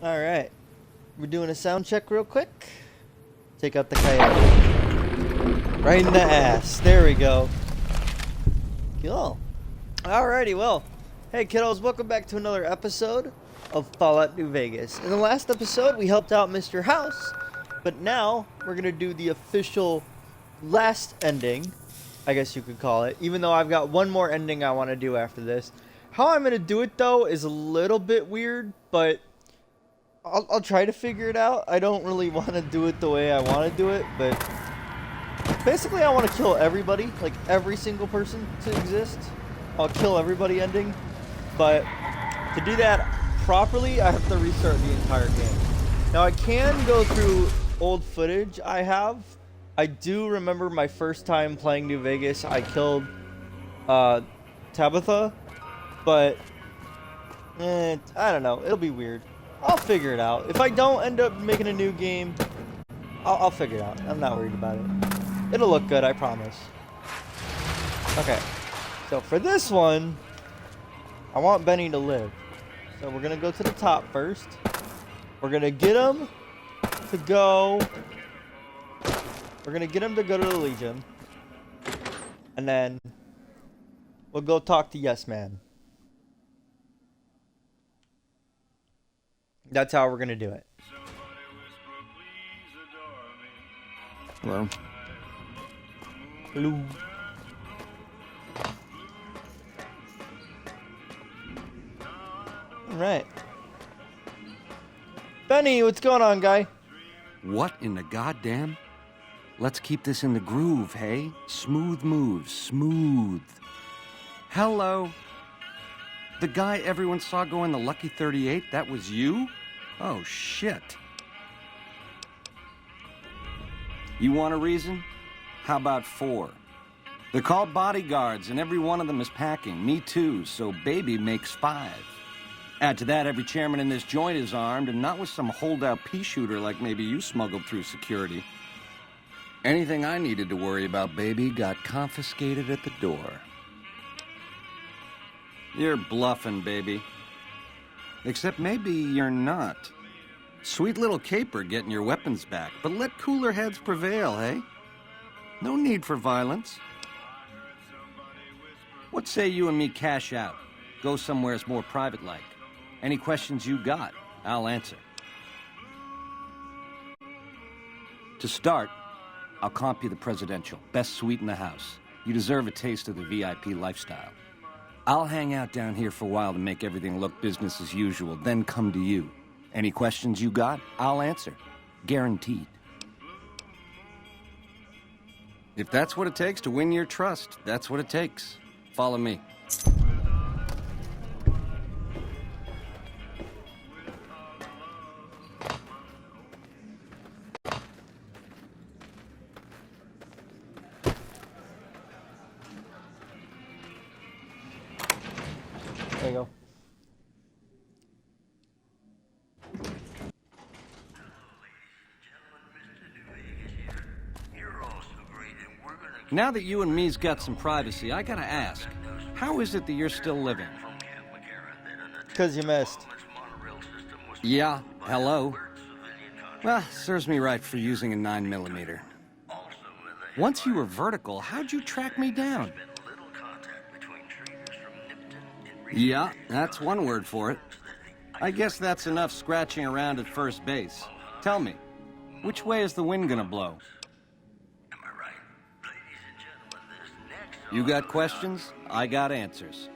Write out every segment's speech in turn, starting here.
Alright. We're doing a sound check real quick. Take out the coyote. Right in the ass. There we go. Cool. Alrighty, well. Hey kiddos, welcome back to another episode of Fallout New Vegas. In the last episode, we helped out Mr. House. But now, we're going to do the official last ending. I guess you could call it. Even though I've got one more ending I want to do after this. How I'm going to do it, though, is a little bit weird. But I'll try to figure it out. I don't really want to do it the way I want to do it. But basically, I want to kill everybody. Like, every single person to exist. I'll kill everybody ending. But to do that properly, I have to restart the entire game. Now, I can go through old footage I have. I do remember my first time playing New Vegas, I killed Tabitha, but I don't know, it'll be weird. I'll figure it out. If I don't end up making a new game, I'll figure it out. I'm not worried about it. It'll look good, I promise. Okay, so for this one, I want Benny to live. So we're gonna go to the top first. We're gonna get him to go. We're gonna get him to go to the Legion, and then we'll go talk to Yes Man. That's how we're gonna do it. Hello. Hello. All right. Benny, what's going on, guy? What in the goddamn? Let's keep this in the groove, hey? Smooth moves, smooth. Hello. The guy everyone saw go in the Lucky 38, that was you? Oh, shit. You want a reason? How about 4? They're called bodyguards, and every one of them is packing. Me too, so baby makes 5. Add to that, every chairman in this joint is armed, and not with some holdout pea shooter like maybe you smuggled through security. Anything I needed to worry about, baby, got confiscated at the door. You're bluffing, baby. Except maybe you're not. Sweet little caper getting your weapons back, but let cooler heads prevail, hey? No need for violence. What say you and me cash out? Go somewheres more private-like. Any questions you got, I'll answer. To start, I'll comp you the presidential. Best suite in the house. You deserve a taste of the VIP lifestyle. I'll hang out down here for a while to make everything look business as usual, then come to you. Any questions you got, I'll answer. Guaranteed. If that's what it takes to win your trust, that's what it takes. Follow me. There you go. Now that you and me's got some privacy, I gotta ask, how is it that you're still living? 'Cause you missed. Yeah, hello. Well, serves me right for using a 9mm. Once you were vertical, how'd you track me down? Yeah, that's one word for it. I guess that's enough scratching around at first base. Tell me, which way is the wind gonna blow? You got questions? I got answers.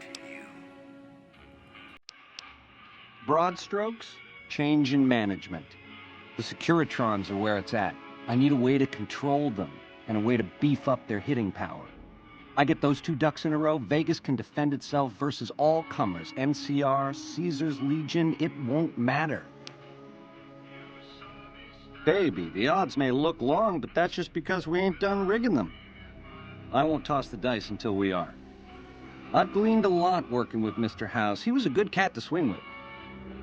Broad strokes, change in management. The Securitrons are where it's at. I need a way to control them, and a way to beef up their hitting power. I get those 2 ducks in a row, Vegas can defend itself versus all comers. NCR, Caesar's Legion, it won't matter. Baby, the odds may look long, but that's just because we ain't done rigging them. I won't toss the dice until we are. I've gleaned a lot working with Mr. House. He was a good cat to swing with.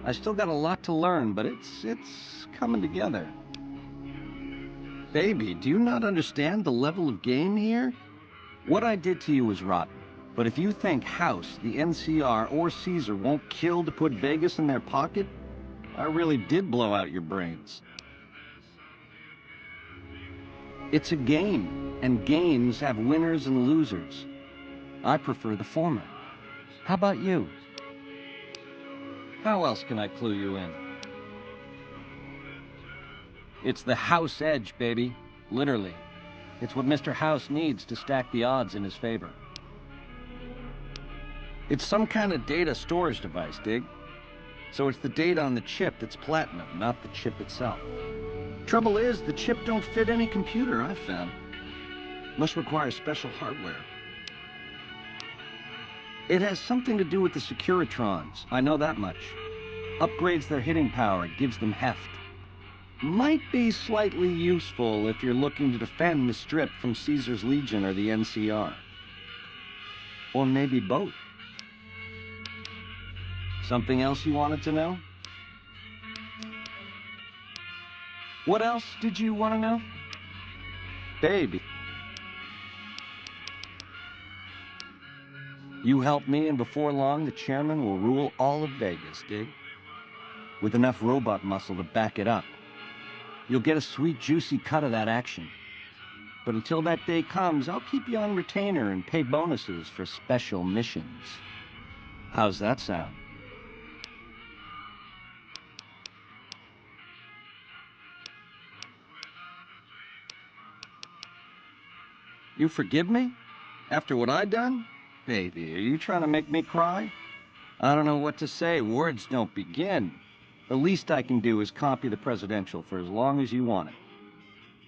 I still got a lot to learn, but it's coming together. Baby, do you not understand the level of game here? What I did to you was rotten. But if you think House, the NCR, or Caesar won't kill to put Vegas in their pocket, I really did blow out your brains. It's a game, and games have winners and losers. I prefer the former. How about you? How else can I clue you in? It's the House Edge, baby. Literally. It's what Mr. House needs to stack the odds in his favor. It's some kind of data storage device, dig? So it's the data on the chip that's platinum, not the chip itself. Trouble is, the chip don't fit any computer I've found. Must require special hardware. It has something to do with the Securitrons, I know that much. Upgrades their hitting power, gives them heft. Might be slightly useful if you're looking to defend the Strip from Caesar's Legion or the NCR. Or maybe both. Something else you wanted to know? What else did you want to know? Baby. You help me, and before long, the chairman will rule all of Vegas, dig? With enough robot muscle to back it up. You'll get a sweet, juicy cut of that action. But until that day comes, I'll keep you on retainer and pay bonuses for special missions. How's that sound? You forgive me? After what I done? Baby, are you trying to make me cry? I don't know what to say. Words don't begin. The least I can do is copy the presidential for as long as you want it.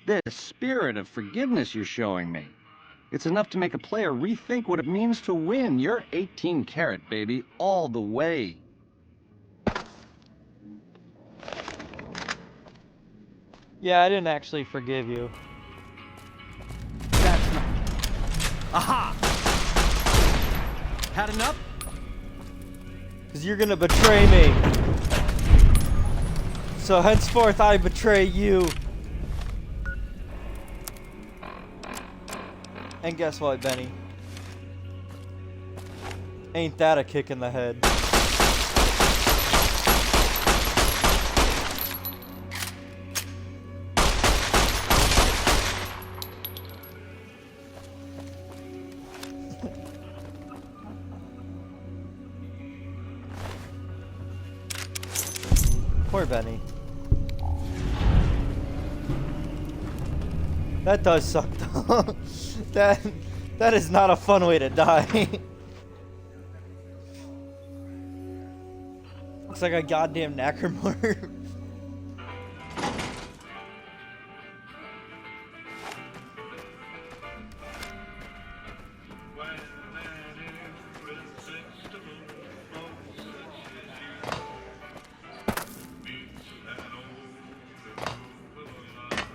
This spirit of forgiveness you're showing me. It's enough to make a player rethink what it means to win. You're 18 karat, baby, all the way. Yeah, I didn't actually forgive you. That's not... Aha! Had enough? Because you're gonna betray me. So henceforth I betray you. And guess what, Benny? Ain't that a kick in the head? Poor Benny. That does suck though. that is not a fun way to die. Looks like a goddamn Necromorph.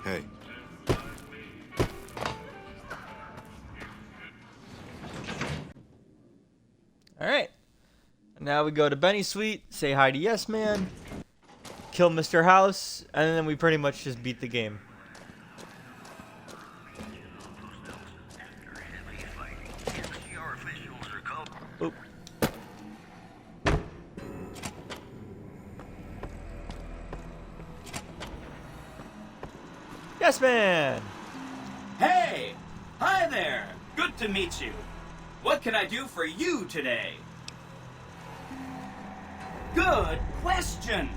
Hey. Alright. Now we go to Benny's suite, say hi to Yes Man, kill Mr. House, and then we pretty much just beat the game. Oop. Yes Man! Hey! Hi there! Good to meet you. What can I do for you today? Good question!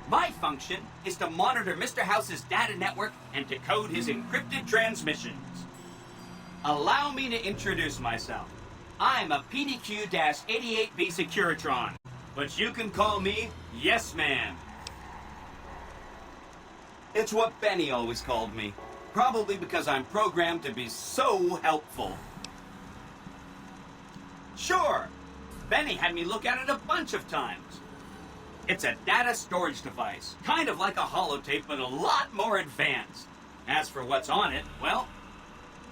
My function is to monitor Mr. House's data network and decode his encrypted transmissions. Allow me to introduce myself. I'm a PDQ-88B Securitron, but you can call me Yes Man. It's what Benny always called me, probably because I'm programmed to be so helpful. Sure, Benny had me look at it a bunch of times. It's a data storage device, kind of like a holotape, but a lot more advanced. As for what's on it, well,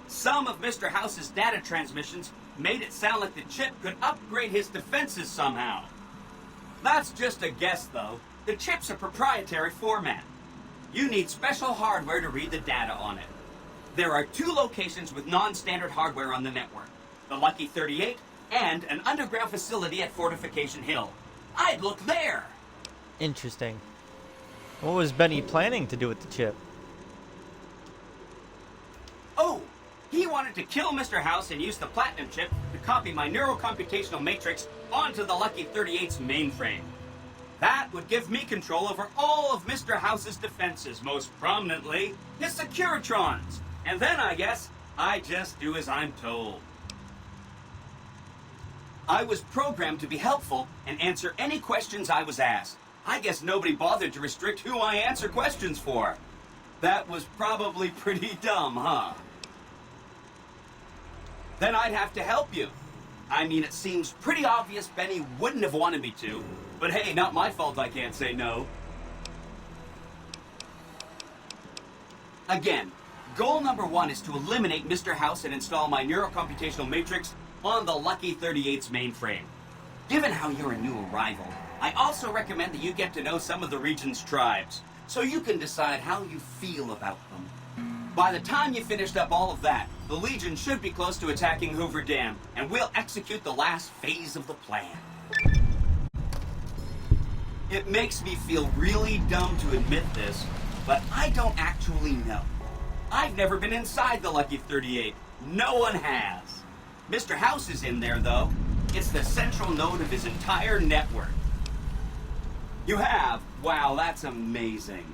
some of Mr. House's data transmissions made it sound like the chip could upgrade his defenses somehow. That's just a guess, though. The chip's a proprietary format. You need special hardware to read the data on it. There are 2 locations with non-standard hardware on the network. The Lucky 38 and an underground facility at Fortification Hill. I'd look there! Interesting. What was Benny planning to do with the chip? Oh, he wanted to kill Mr. House and use the platinum chip to copy my neurocomputational matrix onto the Lucky 38's mainframe. That would give me control over all of Mr. House's defenses, most prominently his Securitrons. And then, I guess, I just do as I'm told. I was programmed to be helpful and answer any questions I was asked. I guess nobody bothered to restrict who I answer questions for. That was probably pretty dumb, huh? Then I'd have to help you. I mean, it seems pretty obvious Benny wouldn't have wanted me to. But hey, not my fault I can't say no. Again, goal number 1 is to eliminate Mr. House and install my neurocomputational matrix on the Lucky 38's mainframe. Given how you're a new arrival, I also recommend that you get to know some of the region's tribes, so you can decide how you feel about them. By the time you finished up all of that, the Legion should be close to attacking Hoover Dam, and we'll execute the last phase of the plan. It makes me feel really dumb to admit this, but I don't actually know. I've never been inside the Lucky 38. No one has. Mr. House is in there, though. It's the central node of his entire network. You have? Wow, that's amazing.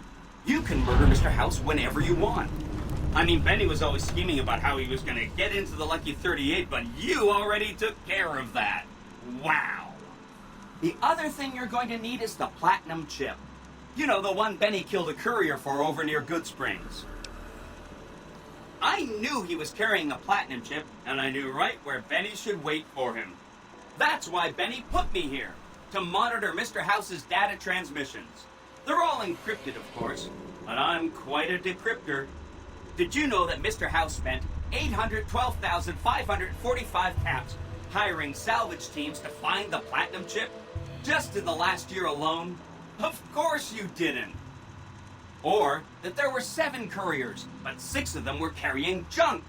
You can murder Mr. House whenever you want. I mean, Benny was always scheming about how he was going to get into the Lucky 38, but you already took care of that. Wow. The other thing you're going to need is the platinum chip. You know, the one Benny killed a courier for over near Good Springs. I knew he was carrying a platinum chip, and I knew right where Benny should wait for him. That's why Benny put me here, to monitor Mr. House's data transmissions. They're all encrypted, of course, but I'm quite a decryptor. Did you know that Mr. House spent 812,545 caps hiring salvage teams to find the platinum chip? Just in the last year alone? Of course you didn't. Or that there were 7 couriers, but 6 of them were carrying junk.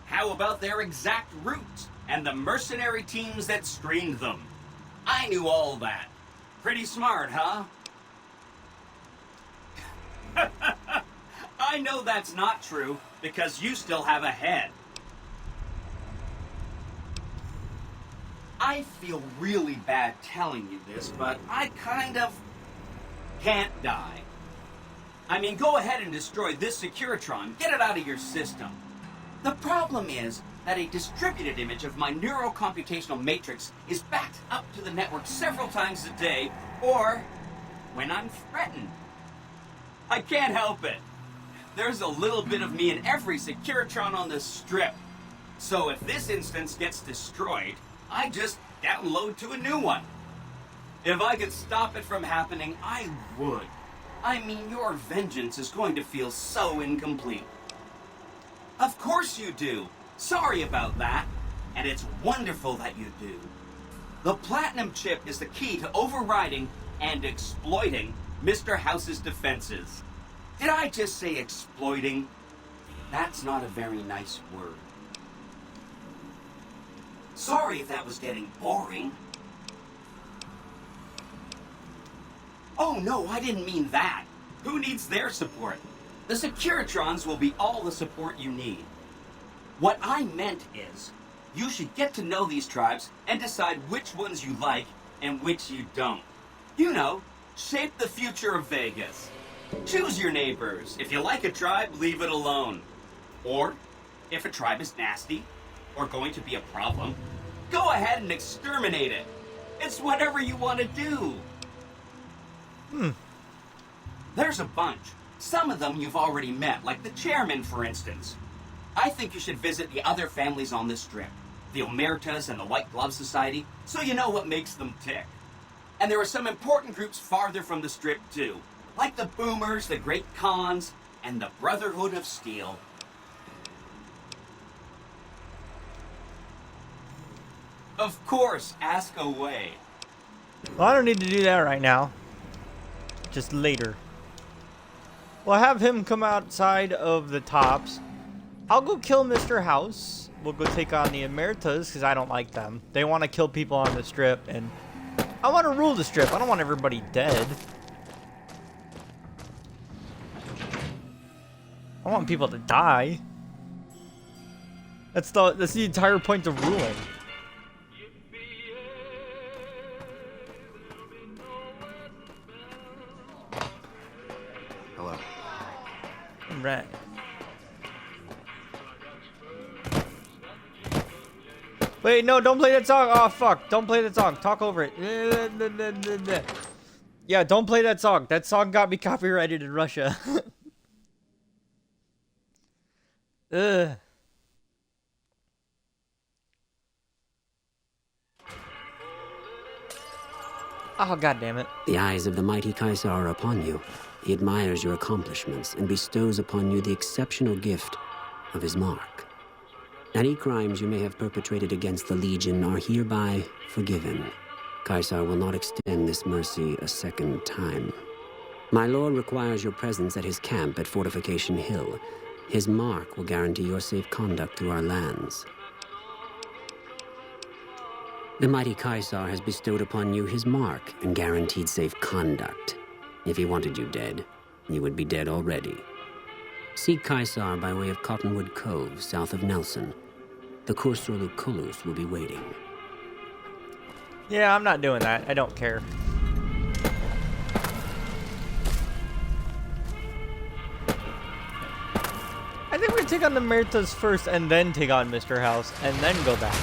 How about their exact routes and the mercenary teams that screened them? I knew all that. Pretty smart, huh? I know that's not true, because you still have a head. I feel really bad telling you this, but I kind of can't die. I mean, go ahead and destroy this Securitron. Get it out of your system. The problem is that a distributed image of my neurocomputational matrix is backed up to the network several times a day, or when I'm threatened. I can't help it. There's a little bit of me in every Securitron on the strip. So if this instance gets destroyed, I just download to a new one. If I could stop it from happening, I would. I mean, your vengeance is going to feel so incomplete. Of course you do. Sorry about that. And it's wonderful that you do. The platinum chip is the key to overriding and exploiting Mr. House's defenses. Did I just say exploiting? That's not a very nice word. Sorry if that was getting boring. Oh no, I didn't mean that. Who needs their support? The Securitrons will be all the support you need. What I meant is, you should get to know these tribes and decide which ones you like and which you don't. You know, shape the future of Vegas. Choose your neighbors. If you like a tribe, leave it alone. Or, if a tribe is nasty, or going to be a problem, go ahead and exterminate it. It's whatever you want to do. There's a bunch. Some of them you've already met, like the chairman, for instance. I think you should visit the other families on this strip, the Omertas and the White Glove Society, so you know what makes them tick. And there are some important groups farther from the strip, too, like the Boomers, the Great Khans, and the Brotherhood of Steel. Of course, ask away. Well, I don't need to do that right now. Just later. We'll have him come outside of the tops. I'll go kill Mr. House. We'll go take on the Emeritas because I don't like them. They want to kill people on the strip, and I want to rule the strip. I don't want everybody dead. I want people to die. That's the entire point of ruling. Hello. Right. Wait, no, don't play that song. Oh, fuck. Don't play that song. Talk over it. Yeah, don't play that song. That song got me copyrighted in Russia. Ugh. Oh, God damn it. The eyes of the mighty Caesar are upon you. He admires your accomplishments and bestows upon you the exceptional gift of his mark. Any crimes you may have perpetrated against the Legion are hereby forgiven. Caesar will not extend this mercy a second time. My lord requires your presence at his camp at Fortification Hill. His mark will guarantee your safe conduct through our lands. The mighty Caesar has bestowed upon you his mark and guaranteed safe conduct. If he wanted you dead, you would be dead already. Seek Caesar by way of Cottonwood Cove, south of Nelson. The Cursor Lucullus will be waiting. Yeah, I'm not doing that. I don't care. I think we're gonna take on the Meritas first and then take on Mr. House and then go back.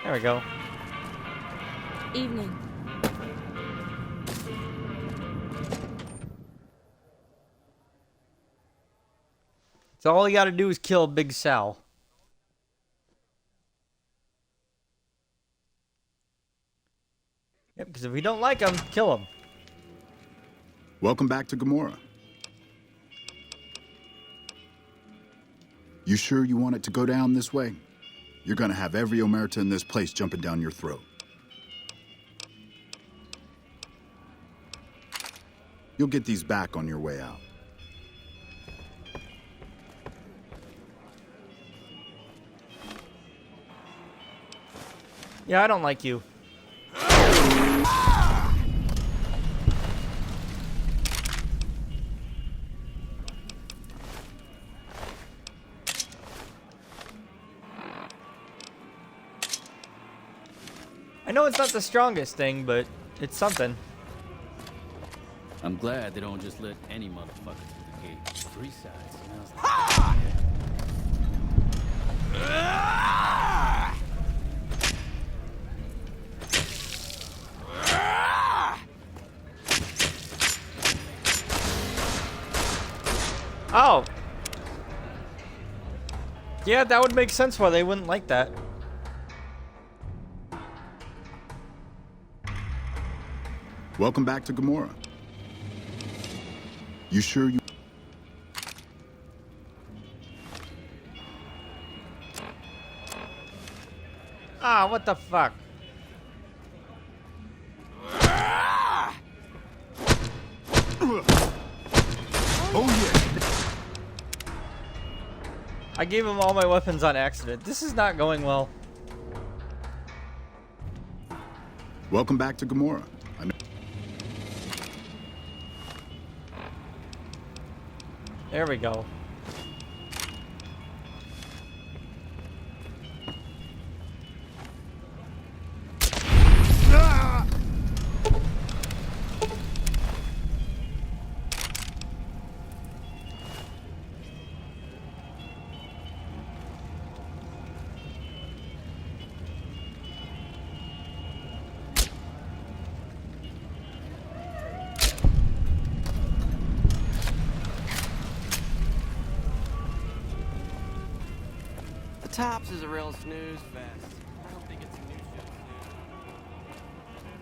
There we go. Evening. So all you gotta do is kill Big Sal. Yep, because if we don't like him, kill him. Welcome back to Gomorrah. You sure you want it to go down this way? You're gonna have every Omerta in this place jumping down your throat. You'll get these back on your way out. Yeah, I don't like you. I know it's not the strongest thing, but it's something. I'm glad they don't just let any motherfucker through the gate. Three sides, you know? Oh! Yeah, that would make sense why they wouldn't like that. Welcome back to Gomorrah. You sure you... Ah, what the fuck? Oh yeah! I gave him all my weapons on accident. This is not going well. Welcome back to Gomorrah. There we go. Tops is a real snooze fest. I hope they get some new shows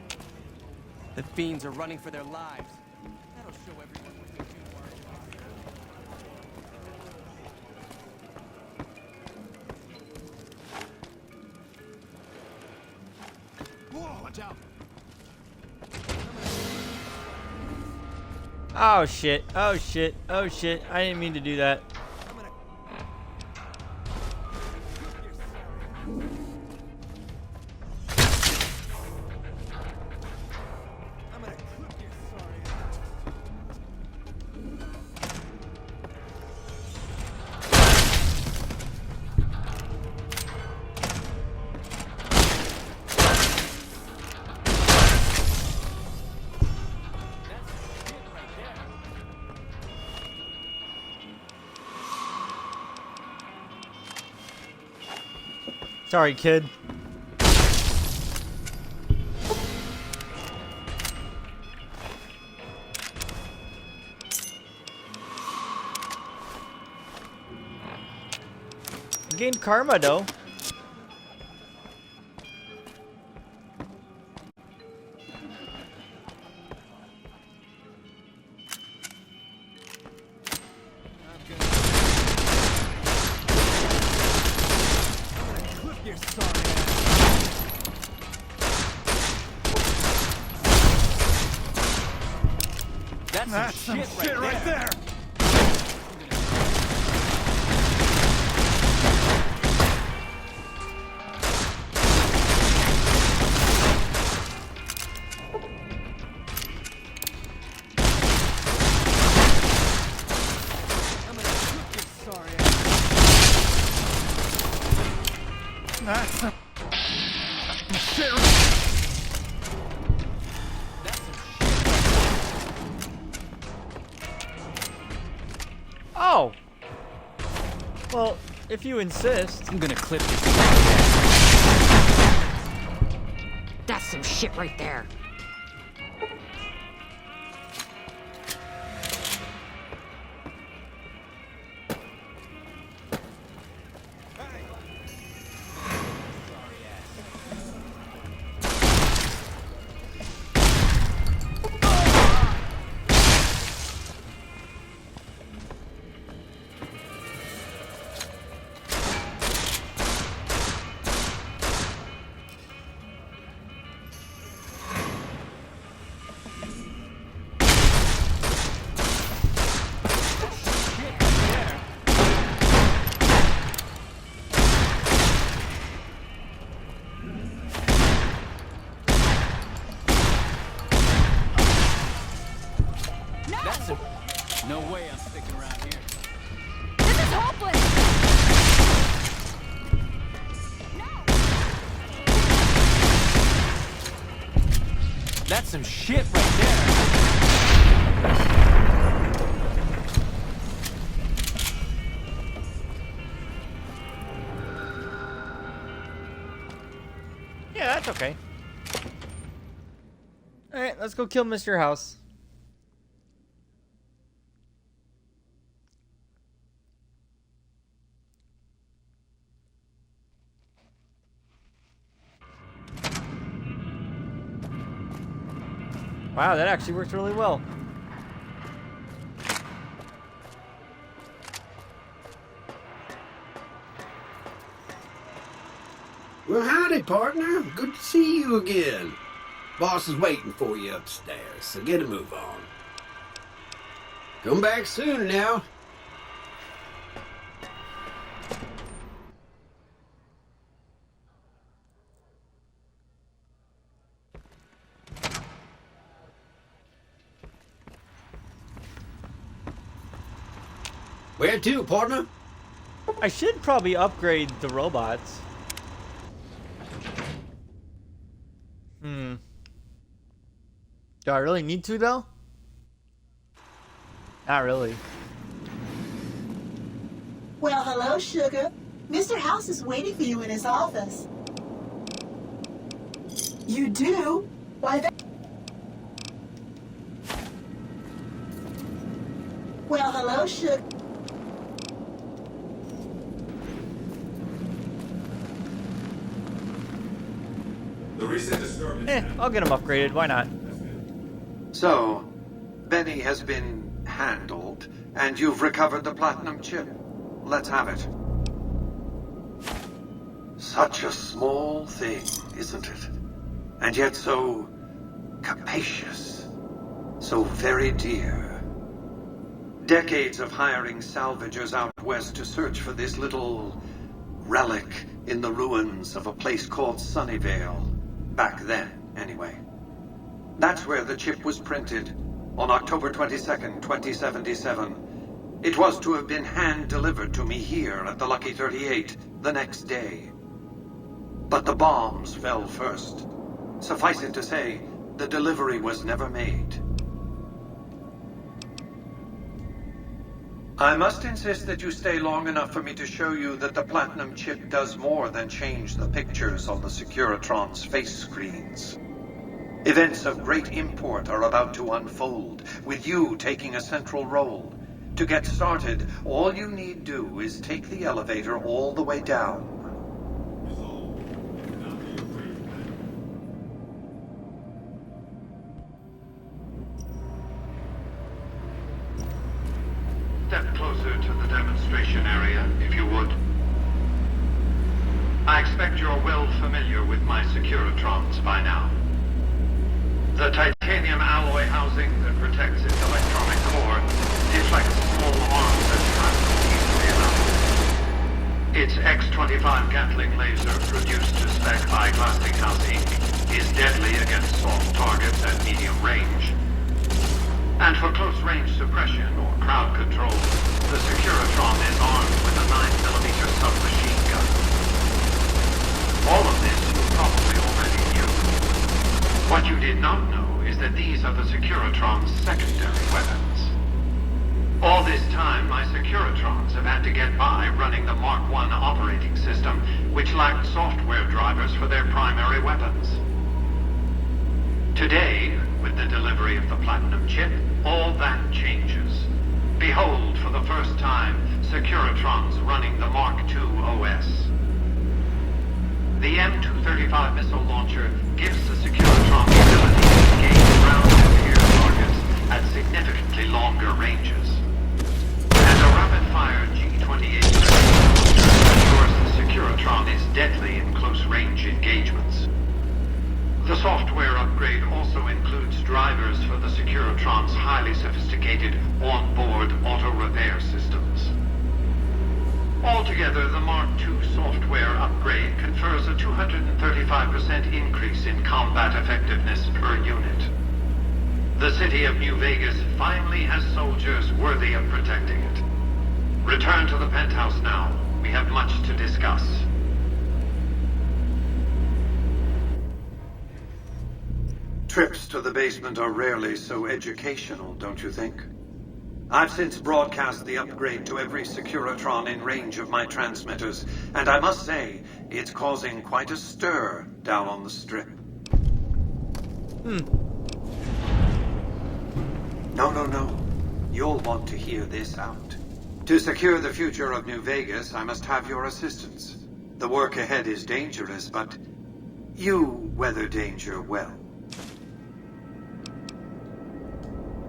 soon. The fiends are running for their lives. That'll show everyone what they do. Whoa, watch out! Oh shit, oh shit, oh shit. I didn't mean to do that. Sorry, kid. Gained karma though. That's some shit right there. Oh! Well, if you insist. I'm gonna clip this. That's some shit right there. No way I'm sticking around here. This is hopeless! That's some shit right there. Yeah, that's okay. Alright, let's go kill Mr. House. Wow, that actually works really well. Well, howdy, partner. Good to see you again. Boss is waiting for you upstairs, so get a move on. Come back soon now. Where to, partner? I should probably upgrade the robots. Do I really need to, though? Not really. Well, hello, sugar. Mr. House is waiting for you in his office. You do? Why that? Well, hello, sugar. The recent disturbance. I'll get them upgraded. Why not? So, Benny has been handled, and you've recovered the platinum chip. Let's have it. Such a small thing, isn't it? And yet so capacious, so very dear. Decades of hiring salvagers out west to search for this little relic in the ruins of a place called Sunnyvale. Back then, anyway. That's where the chip was printed, on October 22nd, 2077. It was to have been hand-delivered to me here at the Lucky 38 the next day. But the bombs fell first. Suffice it to say, the delivery was never made. I must insist that you stay long enough for me to show you that the platinum chip does more than change the pictures on the Securitron's face screens. Events of great import are about to unfold, with you taking a central role. To get started, all you need do is take the elevator all the way down. Step closer to the demonstration area, if you would. I expect you're well familiar with my Securitrons by now. The titanium alloy housing that protects its electronic core deflects small arms and traps easily enough. Its X-25 Gatling laser, produced to spec by Glassinghouse Inc., is deadly against soft targets at medium range. And for close-range suppression or crowd control, the Securitron is armed with a 9mm submachine gun. All of this you probably already knew. What you did not know is that these are the Securitron's secondary weapons. All this time, my Securitrons have had to get by running the Mark I operating system, which lacked software drivers for their primary weapons. Today, with the delivery of the Platinum chip, all that changes. Behold, for the first time, Securitrons running the Mark II OS. The M235 missile launcher gives the Securitron the ability to engage ground and air targets at significantly longer ranges. And a rapid-fire G-28 ensures the Securitron is deadly in close-range engagements. The software upgrade also includes drivers for the Securitron's highly sophisticated on-board auto-repair systems. Altogether, the Mark II software upgrade confers a 235% increase in combat effectiveness per unit. The city of New Vegas finally has soldiers worthy of protecting it. Return to the penthouse now. We have much to discuss. Trips to the basement are rarely so educational, don't you think? I've since broadcast the upgrade to every Securitron in range of my transmitters, and I must say, it's causing quite a stir down on the Strip. No. You'll want to hear this out. To secure the future of New Vegas, I must have your assistance. The work ahead is dangerous, but you weather danger well.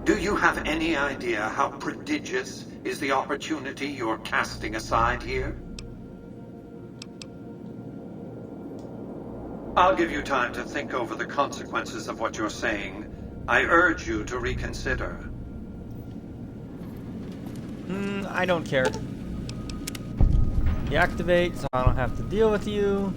Do you have any idea how prodigious is the opportunity you're casting aside here? I'll give you time to think over the consequences of what you're saying. I urge you to reconsider. I don't care. Deactivate, so I don't have to deal with you.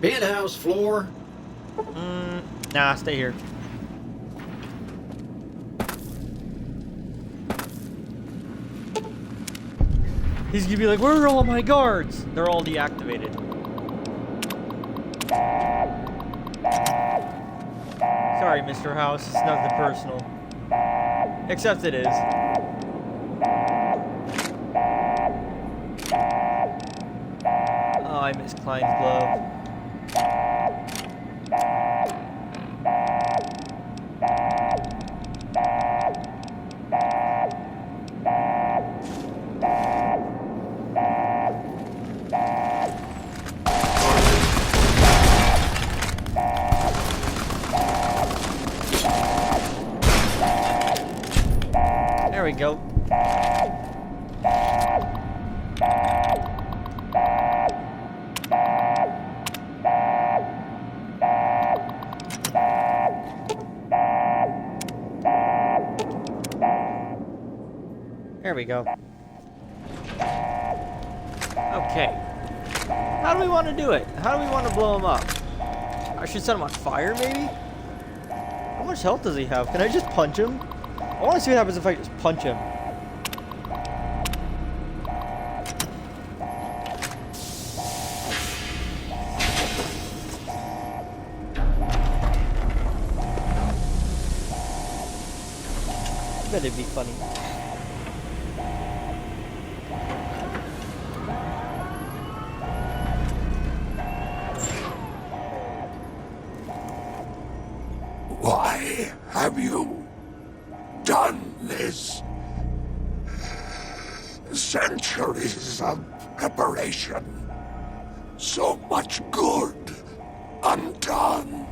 Penthouse floor? Nah, stay here. He's gonna be like, where are all my guards? They're all deactivated. Sorry, Mr. House, it's nothing personal. Except it is. Oh, I miss Klein's glove. There we go. There we go. Okay. How do we want to do it? How do we want to blow him up? I should set him on fire, maybe? How much health does he have? Can I just punch him? I want to see what happens if I just punch him. Bet it'd be funny. Why have you done this? Centuries of preparation. So much good undone.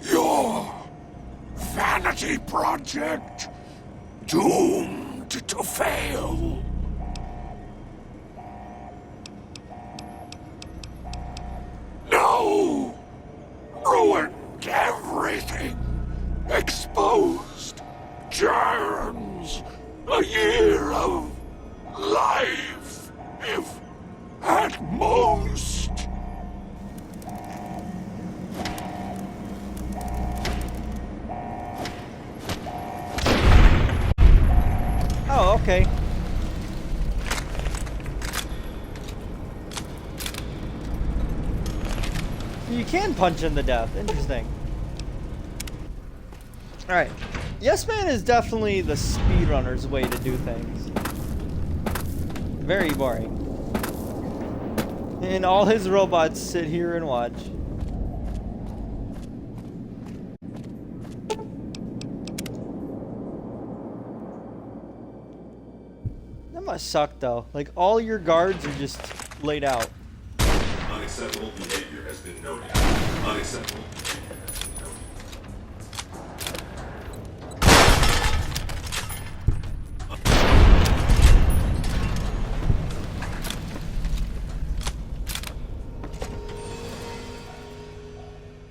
Your vanity project doomed to fail. No! Ruined everything. Exposed germs. A year of life, if at most. Oh, okay. You can punch him to death. Interesting. Alright. Yes Man is definitely the speedrunner's way to do things. Very boring. And all his robots sit here and watch. That must suck though. Like all your guards are just laid out. Unacceptable behavior has been noted. Unacceptable behavior has been noted.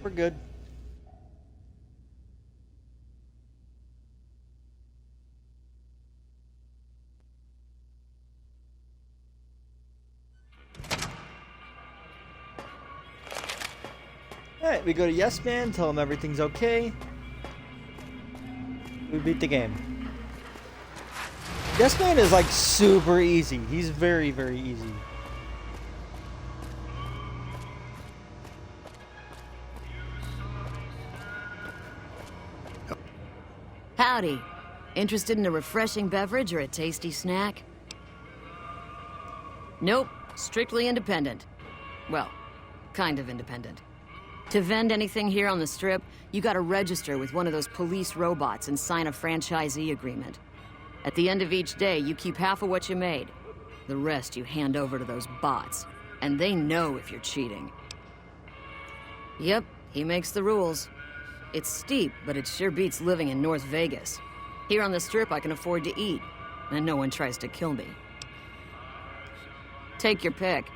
We're good. Alright, we go to Yes Man, tell him everything's okay. We beat the game. Yes Man is like super easy. He's very, very easy. Howdy. Interested in a refreshing beverage or a tasty snack? Nope. Strictly independent. Well, kind of independent. To vend anything here on the Strip, you gotta register with one of those police robots and sign a franchisee agreement. At the end of each day, you keep half of what you made. The rest you hand over to those bots. And they know if you're cheating. Yep, he makes the rules. It's steep, but it sure beats living in North Vegas. Here on the Strip, I can afford to eat, and no one tries to kill me. Take your pick.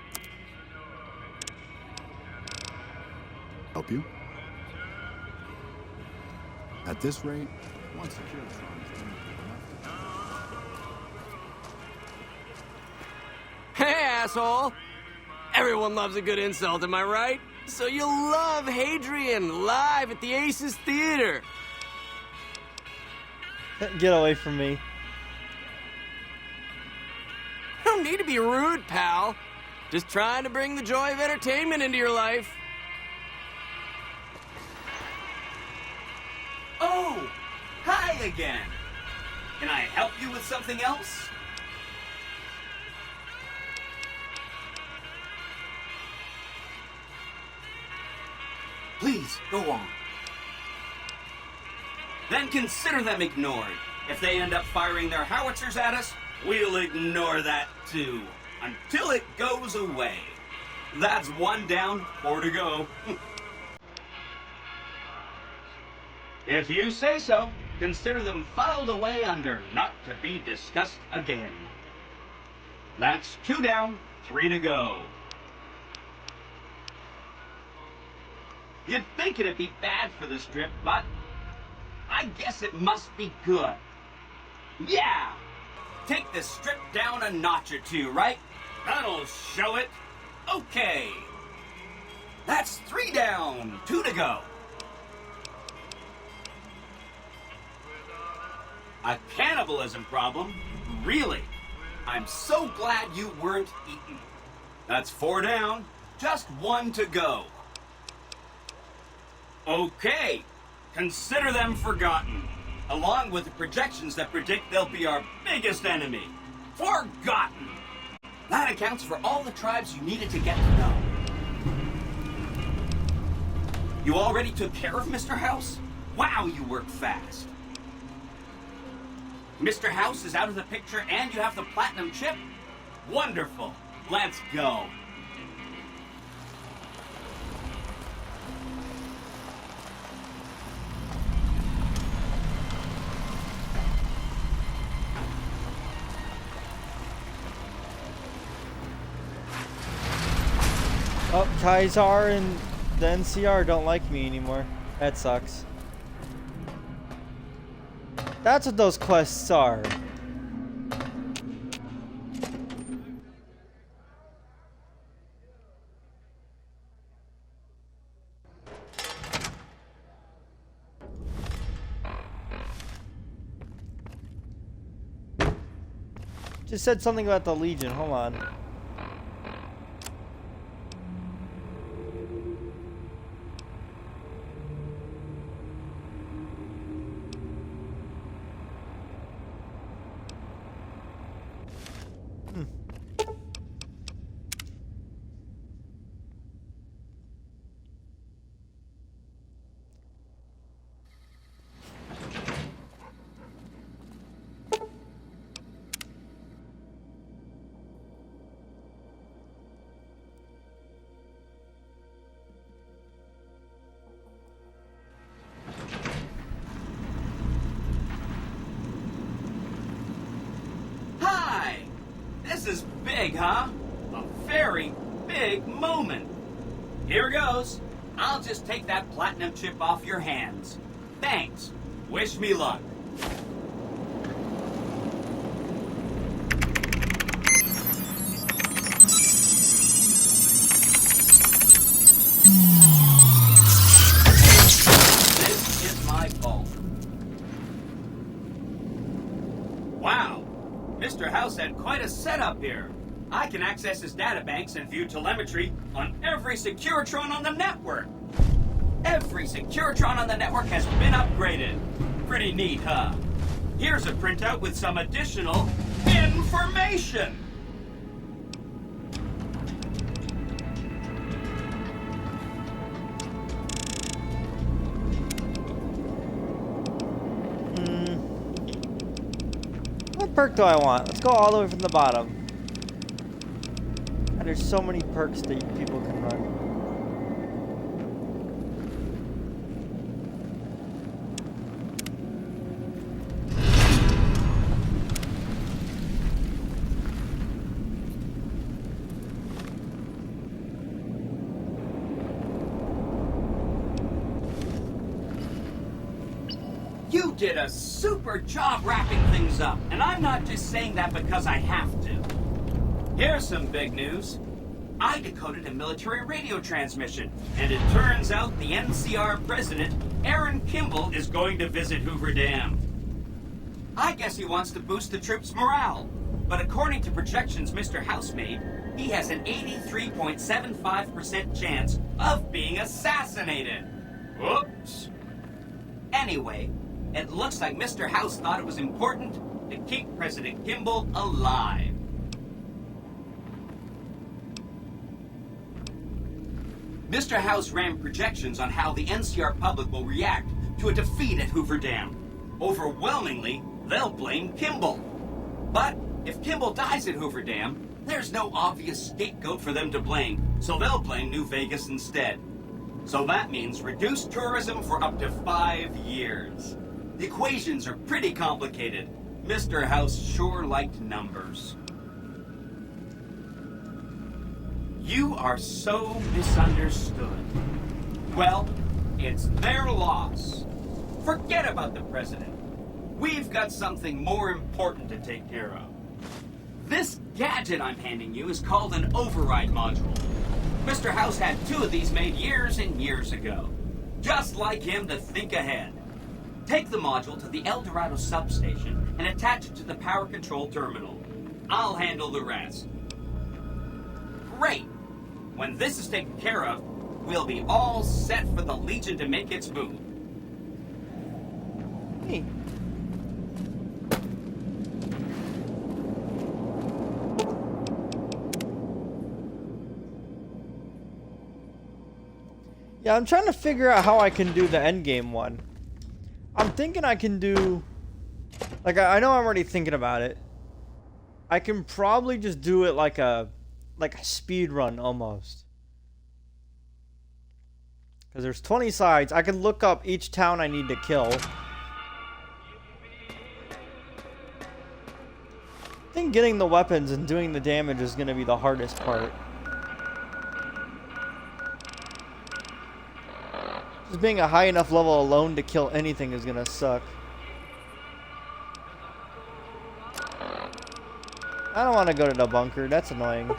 Help you? At this rate, one security tranche won't be enough. Hey, asshole! Everyone loves a good insult, am I right? So you'll love Hadrian live at the Aces Theater. Get away from me. Don't need to be rude, pal. Just trying to bring the joy of entertainment into your life. Oh, hi again. Can I help you with something else? Please, go on. Then consider them ignored. If they end up firing their howitzers at us, we'll ignore that too. Until it goes away. That's 1 down, 4 to go. If you say so, consider them filed away under not to be discussed again. That's 2 down, 3 to go. You'd think it'd be bad for the Strip, but I guess it must be good. Yeah! Take the Strip down a notch or 2, right? That'll show it. Okay. That's 3 down, 2 to go. A cannibalism problem? Really? I'm so glad you weren't eaten. That's 4 down, just 1 to go. Okay, consider them forgotten, along with the projections that predict they'll be our biggest enemy. Forgotten! That accounts for all the tribes you needed to get to know. You already took care of Mr. House? Wow, you work fast. Mr. House is out of the picture and you have the platinum chip? Wonderful. Let's go. Oh, Kaisar and the NCR don't like me anymore. That sucks. That's what those quests are. Just said something about the Legion. Hold on. This is big, huh? A very big moment. Here goes. I'll just take that platinum chip off your hands. Thanks. Wish me luck. This is my vault. Wow. Mr. House had quite a setup here. I can access his databanks and view telemetry on every Securitron on the network. Every Securitron on the network has been upgraded. Pretty neat, huh? Here's a printout with some additional information. What perk do I want? Let's go all the way from the bottom. And there's so many perks that people can run. You did a super job wrapping things up, and I'm not just saying that because I have to. Here's some big news. I decoded a military radio transmission, and it turns out the NCR president, Aaron Kimball, is going to visit Hoover Dam. I guess he wants to boost the troops' morale, but according to projections Mr. House made, he has an 83.75% chance of being assassinated. Whoops. Anyway, it looks like Mr. House thought it was important to keep President Kimball alive. Mr. House ran projections on how the NCR public will react to a defeat at Hoover Dam. Overwhelmingly, they'll blame Kimball. But if Kimball dies at Hoover Dam, there's no obvious scapegoat for them to blame, so they'll blame New Vegas instead. So that means reduced tourism for up to 5 years. The equations are pretty complicated. Mr. House sure liked numbers. You are so misunderstood. Well, it's their loss. Forget about the president. We've got something more important to take care of. This gadget I'm handing you is called an override module. Mr. House had 2 of these made years and years ago. Just like him to think ahead. Take the module to the El Dorado substation and attach it to the power control terminal. I'll handle the rest. Great! When this is taken care of, we'll be all set for the Legion to make its move. Hey. Yeah, I'm trying to figure out how I can do the endgame one. I'm thinking I can do... Like, I know I'm already thinking about it. I can probably just do it like a speed run almost. Because there's 20 sides. I can look up each town I need to kill. I think getting the weapons and doing the damage is going to be the hardest part. Just being a high enough level alone to kill anything is going to suck. I don't want to go to the bunker. That's annoying.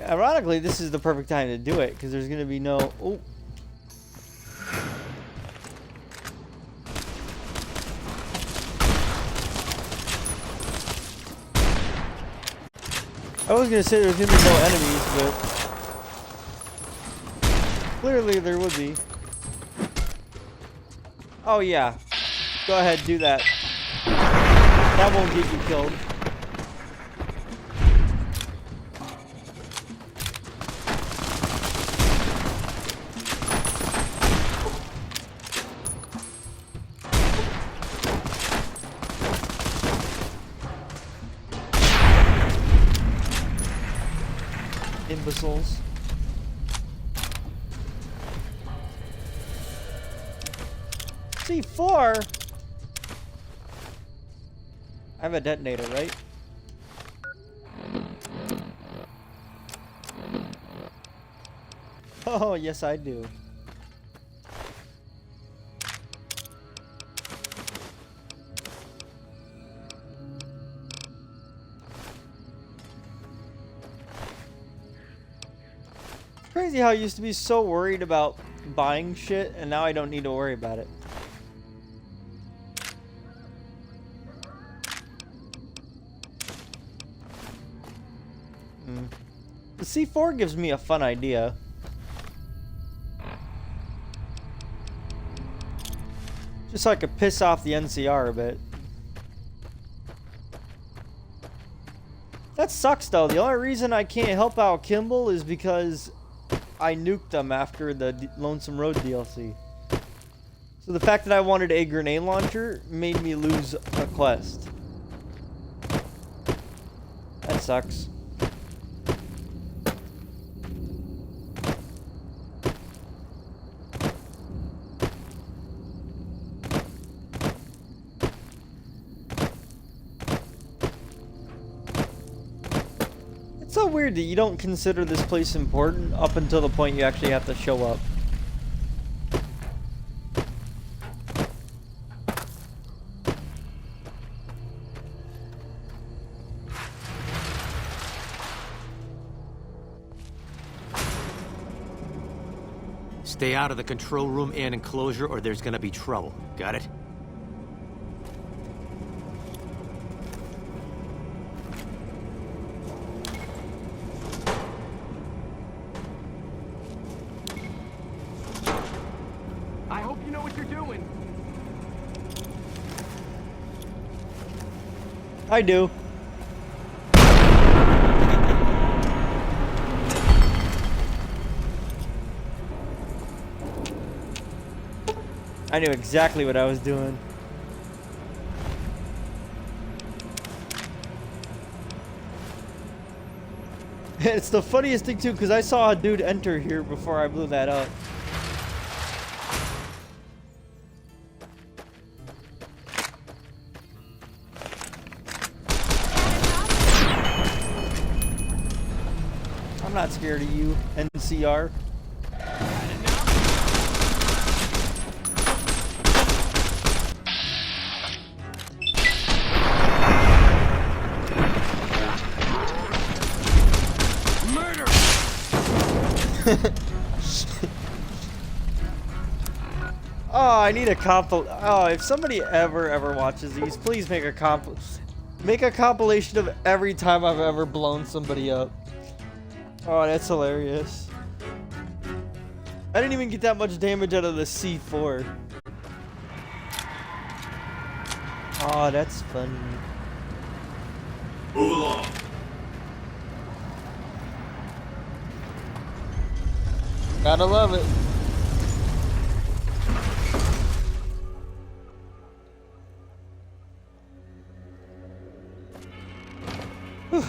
Ironically, this is the perfect time to do it, because there's going to be no... Oh. I was going to say there's going to be no enemies, but... Clearly there would be. Oh yeah. Go ahead, do that. That won't get you killed. Imbeciles. C4? I have a detonator, right? Oh, yes I do. Crazy how I used to be so worried about buying shit, and now I don't need to worry about it. The C4 gives me a fun idea. Just so I could piss off the NCR a bit. That sucks though. The only reason I can't help out Kimball is because I nuked them after the Lonesome Road DLC. So the fact that I wanted a grenade launcher made me lose a quest. That sucks. It's so weird that you don't consider this place important up until the point you actually have to show up. Stay out of the control room and enclosure or there's gonna be trouble. Got it? I hope you know what you're doing. I do. I knew exactly what I was doing. It's the funniest thing too, because I saw a dude enter here before I blew that up. I'm not scared of you, NCR. Oh, I need a Oh, if somebody ever watches these, please make a compilation of every time I've ever blown somebody up. Oh, that's hilarious. I didn't even get that much damage out of the C4. Oh, that's funny. Move along. Gotta love it. Whew.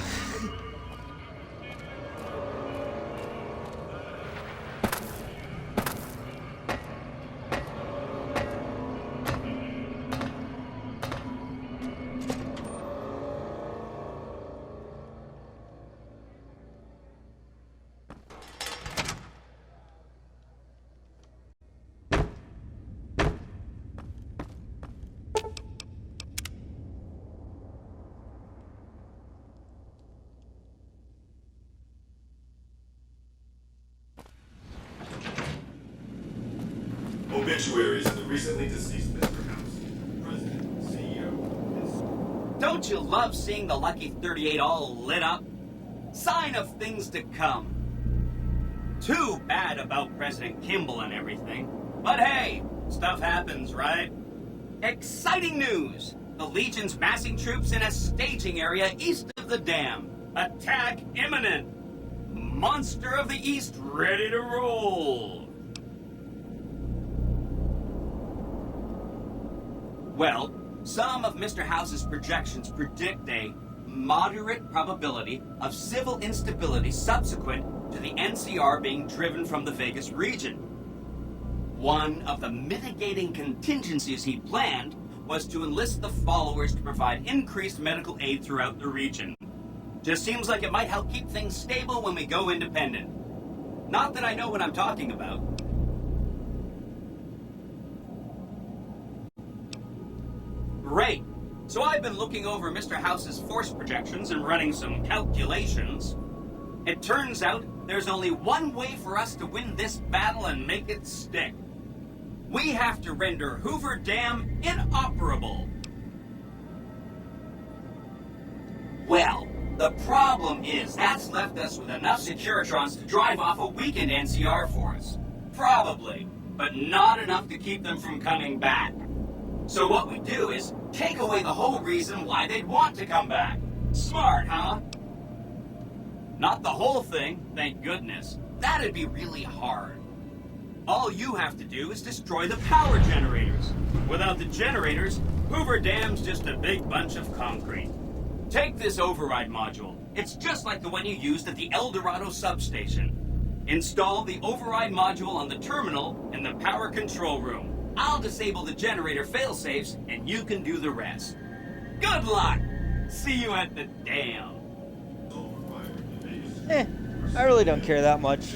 Obituaries of the recently deceased Mr. House, President, CEO. Don't you love seeing the Lucky 38 all lit up? Sign of things to come. Too bad about President Kimball and everything. But hey, stuff happens, right? Exciting news! The Legion's massing troops in a staging area east of the dam. Attack imminent! Monster of the East ready to roll! Well, some of Mr. House's projections predict a moderate probability of civil instability subsequent to the NCR being driven from the Vegas region. One of the mitigating contingencies he planned was to enlist the followers to provide increased medical aid throughout the region. Just seems like it might help keep things stable when we go independent. Not that I know what I'm talking about. Great. So I've been looking over Mr. House's force projections and running some calculations. It turns out there's only one way for us to win this battle and make it stick. We have to render Hoover Dam inoperable. Well, the problem is that's left us with enough Securitrons to drive off a weakened NCR force. Probably, but not enough to keep them from coming back. So what we do is take away the whole reason why they'd want to come back. Smart, huh? Not the whole thing, thank goodness. That'd be really hard. All you have to do is destroy the power generators. Without the generators, Hoover Dam's just a big bunch of concrete. Take this override module. It's just like the one you used at the El Dorado substation. Install the override module on the terminal in the power control room. I'll disable the generator failsafes, and you can do the rest. Good luck! See you at the dam. I really don't care that much.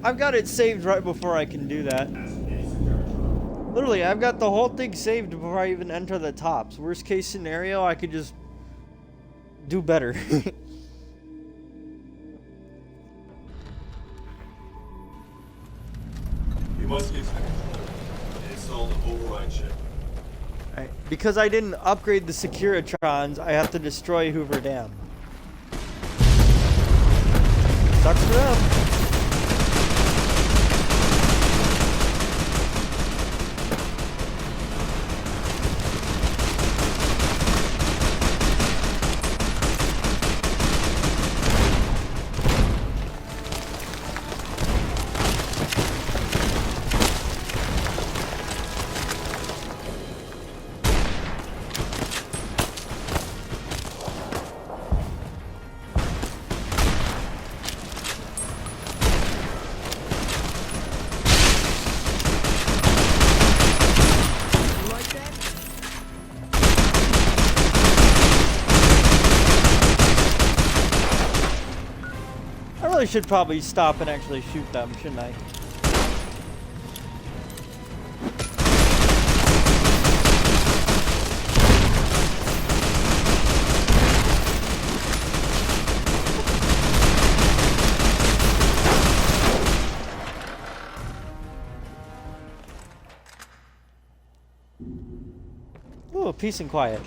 I've got it saved right before I can do that. Literally, I've got the whole thing saved before I even enter the tops. Worst case scenario, I could just do better. You must get to the control and install the override chip. Right. Because I didn't upgrade the Securitrons, I have to destroy Hoover Dam. Sucks for them. I should probably stop and actually shoot them, shouldn't I? peace and quiet.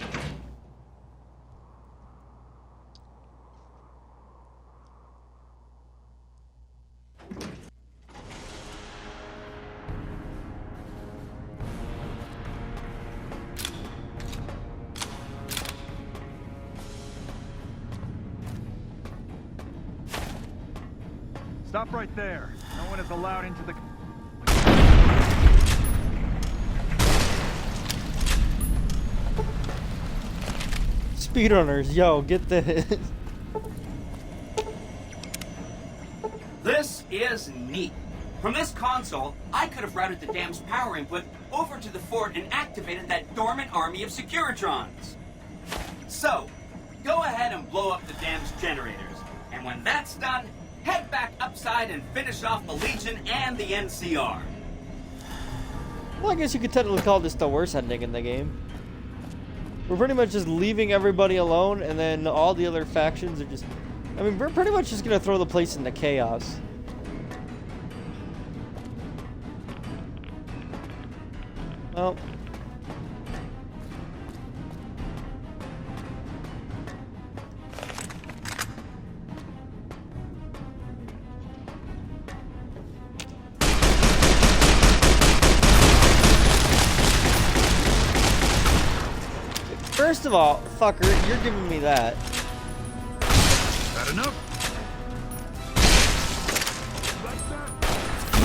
Stop right there. No one is allowed into the... Speedrunners, yo, get this. This is neat. From this console, I could have routed the dam's power input over to the fort and activated that dormant army of Securitrons. So, go ahead and blow up the dam's generators. And when that's done, head back upside and finish off the Legion and the NCR. Well, I guess you could technically call this the worst ending in the game. We're pretty much just leaving everybody alone, and then all the other factions are just... I mean, we're pretty much just gonna throw the place into chaos. Well... First of all, fucker, you're giving me that. That enough? Like that?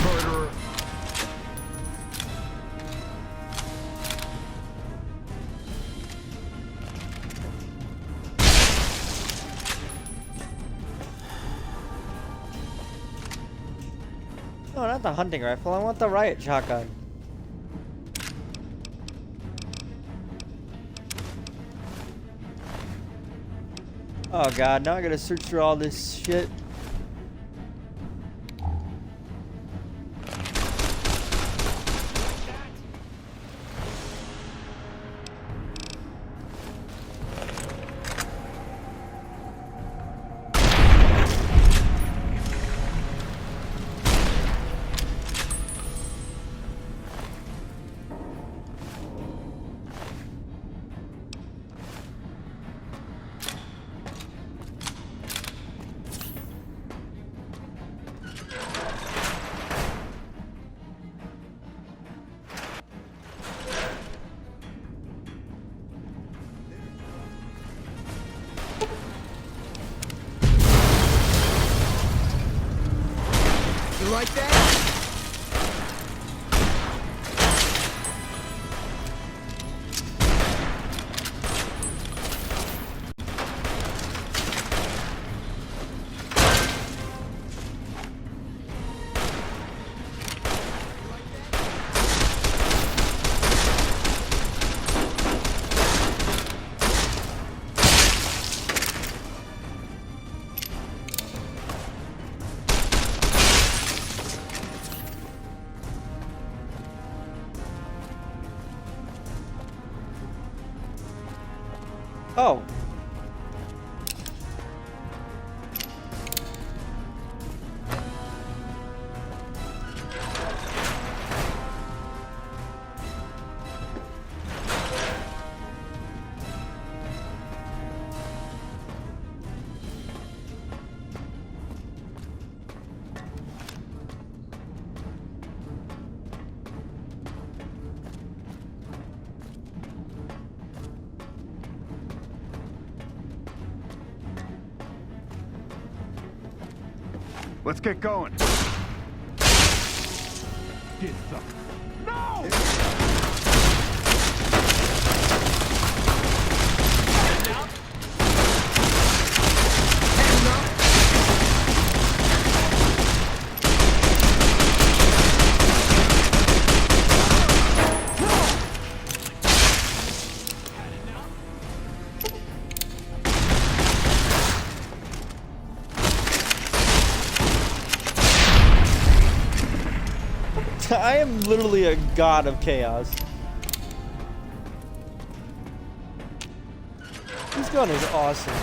Murderer. No, not the hunting rifle. I want the riot shotgun. Oh god, now I gotta search through all this shit. You like that? Oh. Let's get going. Get some. No! I am literally a god of chaos. This gun is awesome.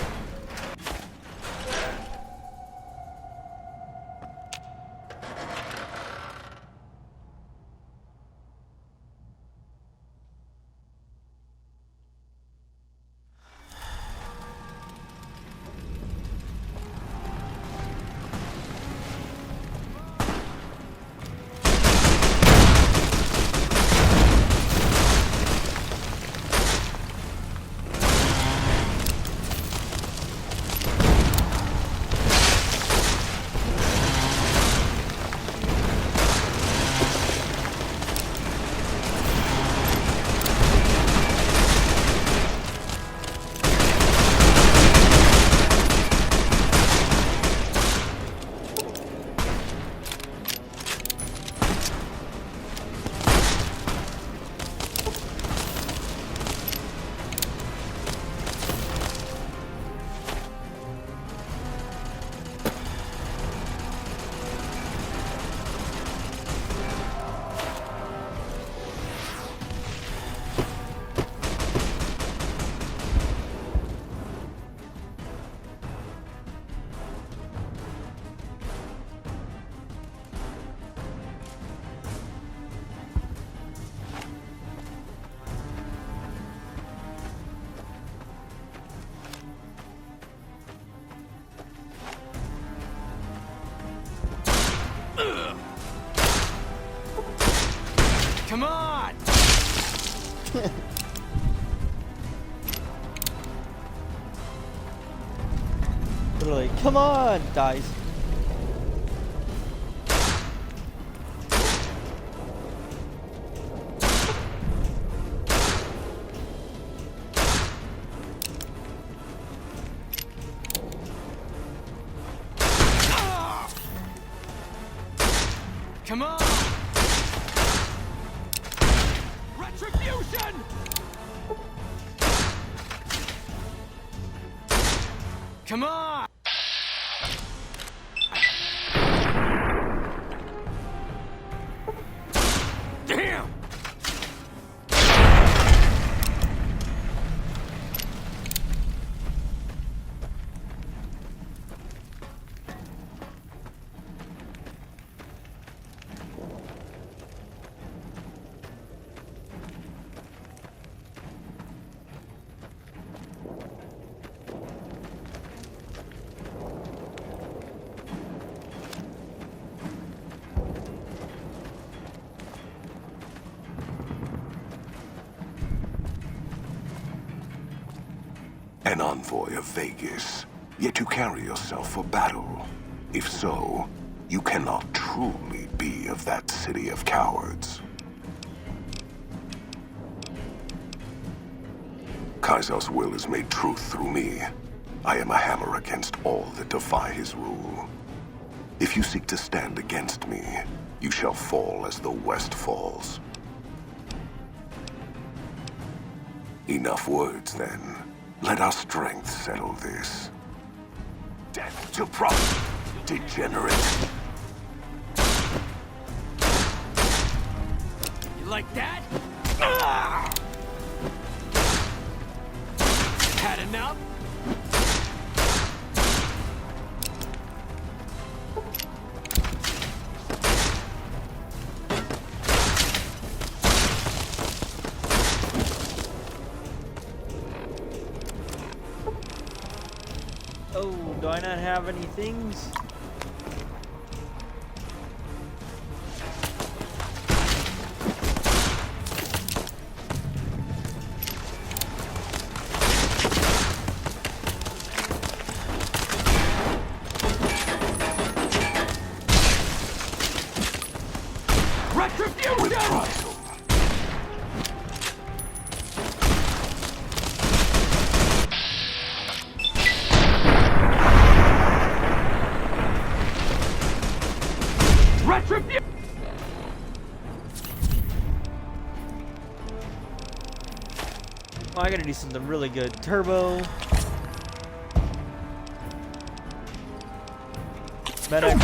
Come on! Literally, come on, dies. Come on! Retribution! Come on! Damn! An envoy of Vegas, yet you carry yourself for battle. If so, you cannot truly be of that city of cowards. Kaiser's will is made truth through me. I am a hammer against all that defy his rule. If you seek to stand against me, you shall fall as the West falls. Enough words, then. Let our strength settle this. Death to degenerate. You like that? Ah! Had enough? Oh, do I not have any things? Oh, I gotta do something really good. Turbo. Medic.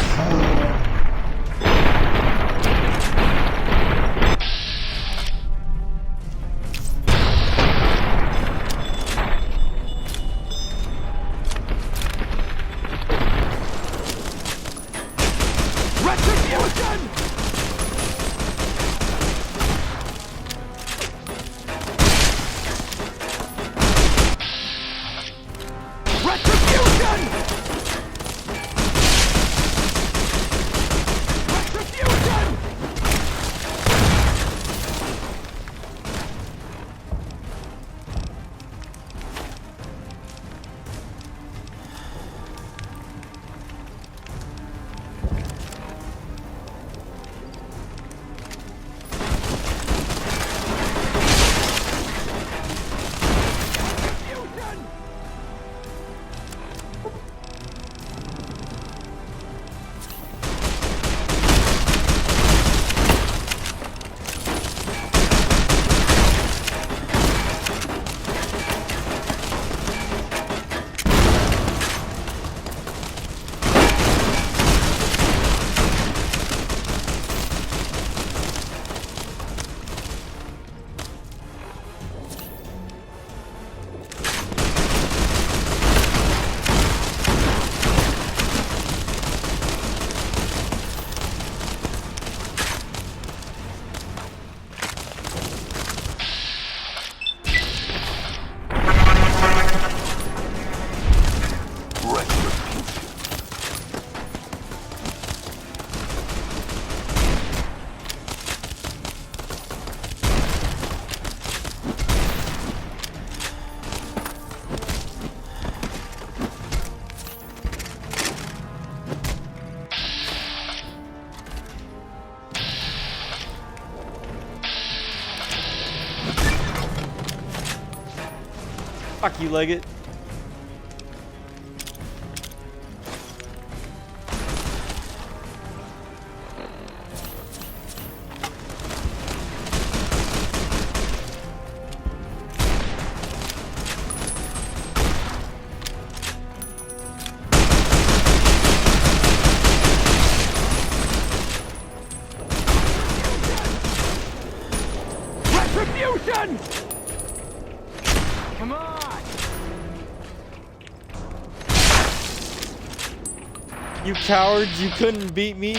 Fuck you, Leggett. Retribution! Come on! You cowards, you couldn't beat me.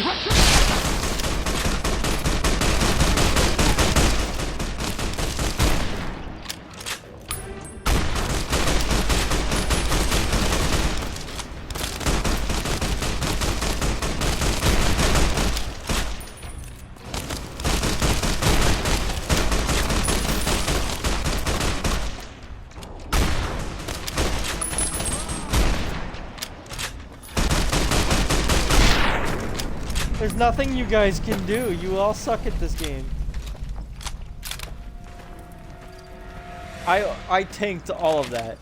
There's nothing you guys can do. You all suck at this game. I tanked all of that.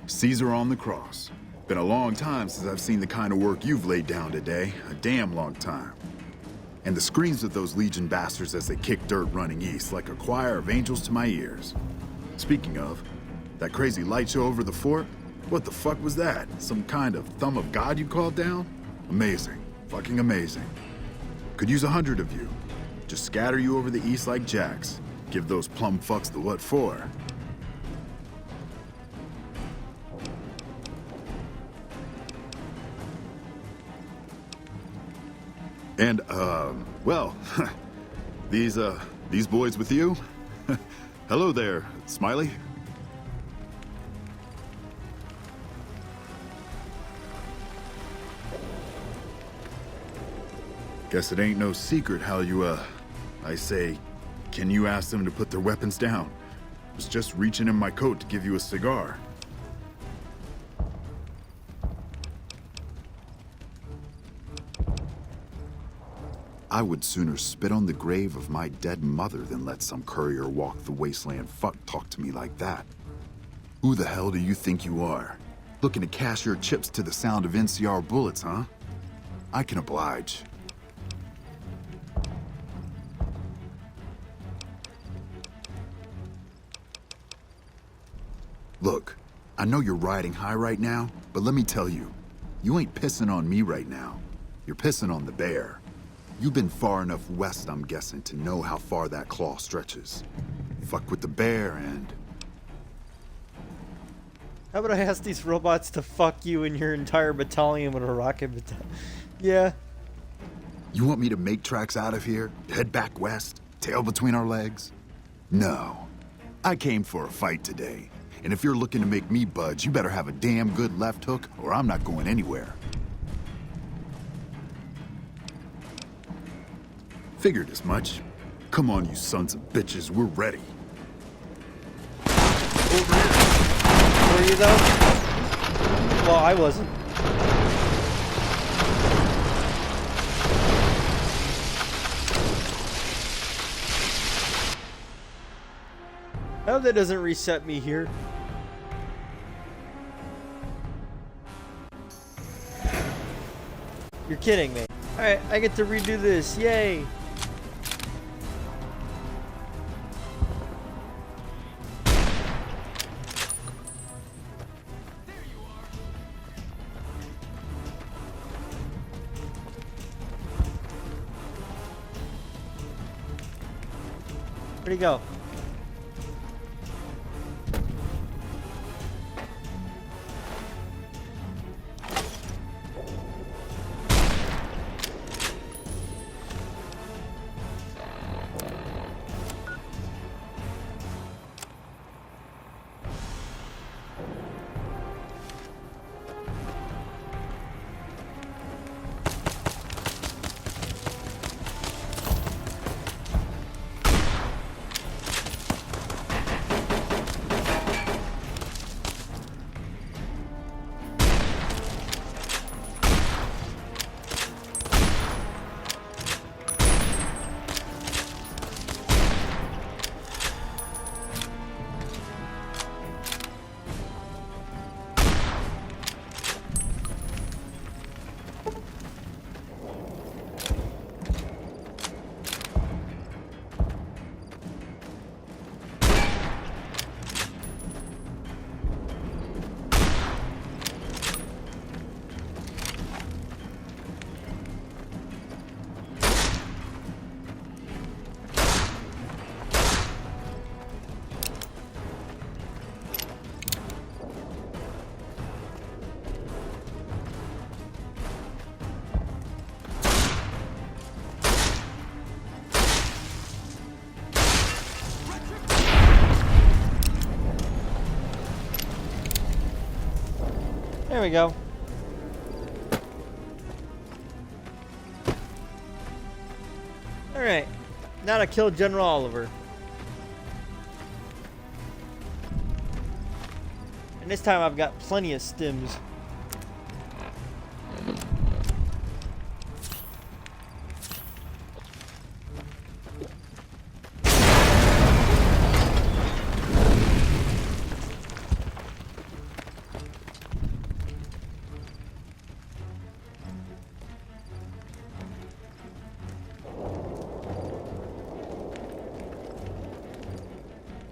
Caesar on the cross. Been a long time since I've seen the kind of work you've laid down today. A damn long time. And the screams of those Legion bastards as they kick dirt running east like a choir of angels to my ears. Speaking of, that crazy light show over the fort? What the fuck was that? Some kind of thumb of God you called down? Amazing. Fucking amazing. Could use 100 of you. Just scatter you over the east like jacks. Give those plum fucks the what for. And, well, these boys with you? Hello there, Smiley. Guess it ain't no secret how you, I say, can you ask them to put their weapons down? Was just reaching in my coat to give you a cigar. I would sooner spit on the grave of my dead mother than let some courier walk the wasteland fuck talk to me like that. Who the hell do you think you are? Looking to cash your chips to the sound of NCR bullets, huh? I can oblige. Look, I know you're riding high right now, but let me tell you, you ain't pissing on me right now. You're pissing on the bear. You've been far enough west, I'm guessing, to know how far that claw stretches. Fuck with the bear and... How about I ask these robots to fuck you and your entire battalion with a rocket battalion? Yeah. You want me to make tracks out of here? Head back west? Tail between our legs? No. I came for a fight today. And if you're looking to make me budge, you better have a damn good left hook, or I'm not going anywhere. Figured as much. Come on, you sons of bitches, we're ready. Over here. Were you though? Well, I wasn't. Oh, that doesn't reset me here. You're kidding me. Alright, I get to redo this. Yay! Where'd he go? There we go. Alright. Now to kill General Oliver. And this time I've got plenty of stims.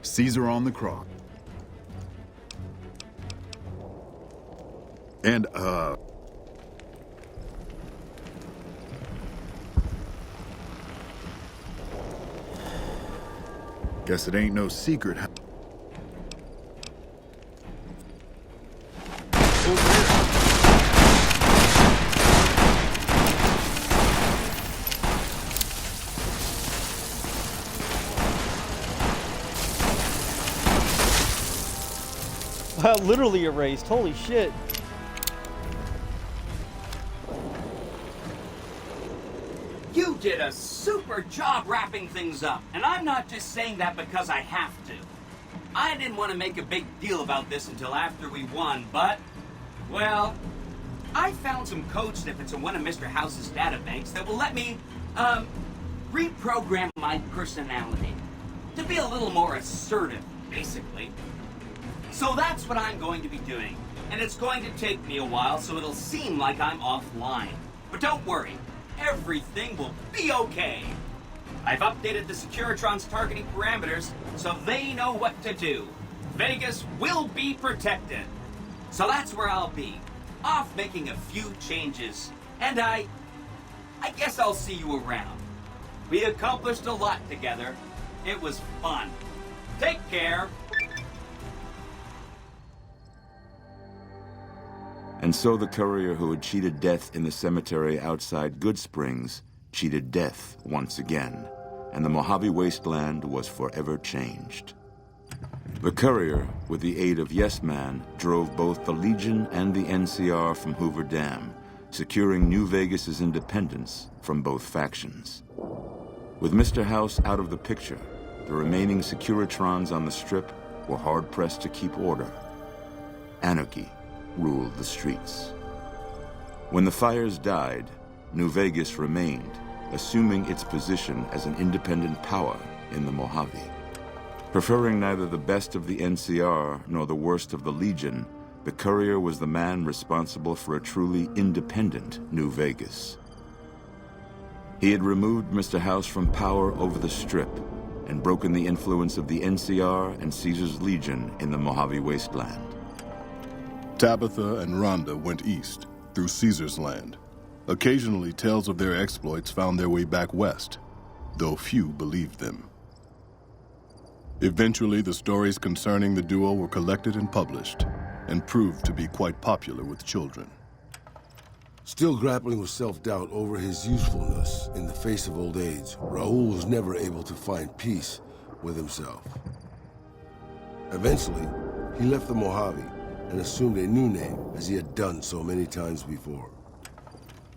Caesar on the cross. And, guess it ain't no secret. Wow, literally erased. Holy shit. You did a super job wrapping things up, and I'm not just saying that because I have to. I didn't want to make a big deal about this until after we won, but, well, I found some code snippets in one of Mr. House's databanks that will let me, reprogram my personality to be a little more assertive, basically. So that's what I'm going to be doing, and it's going to take me a while, so it'll seem like I'm offline. But don't worry. Everything will be okay. I've updated the Securitron's targeting parameters so they know what to do. Vegas will be protected. So that's where I'll be, off making a few changes. And I guess I'll see you around. We accomplished a lot together. It was fun. Take care. And so the courier who had cheated death in the cemetery outside Goodsprings cheated death once again, and the Mojave Wasteland was forever changed. The courier, with the aid of Yes Man, drove both the Legion and the NCR from Hoover Dam, securing New Vegas's independence from both factions. With Mr. House out of the picture, the remaining Securitrons on the Strip were hard-pressed to keep order. Anarchy ruled the streets. When the fires died, New Vegas remained, assuming its position as an independent power in the Mojave. Preferring neither the best of the NCR nor the worst of the Legion, the courier was the man responsible for a truly independent New Vegas. He had removed Mr. House from power over the Strip and broken the influence of the NCR and Caesar's Legion in the Mojave Wasteland. Tabitha and Rhonda went east, through Caesar's land. Occasionally, tales of their exploits found their way back west, though few believed them. Eventually, the stories concerning the duo were collected and published, and proved to be quite popular with children. Still grappling with self-doubt over his usefulness in the face of old age, Raul was never able to find peace with himself. Eventually, he left the Mojave and assumed a new name, as he had done so many times before.